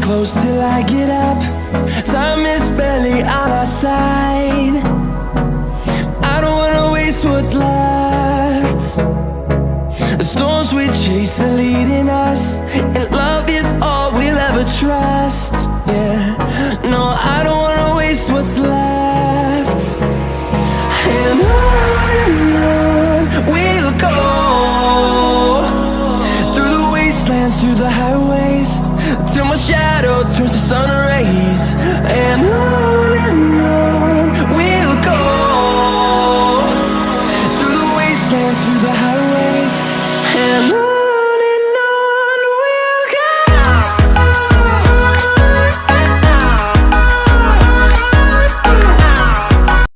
close till I get up. Time is barely on our side. I don't wanna waste what's left. The storms we chase are leading us, and love is all we'll ever trust. Yeah, no, I don't wanna waste what's left. And on we'll go, through the wastelands, through the highways, till my shadow turns to sun rays.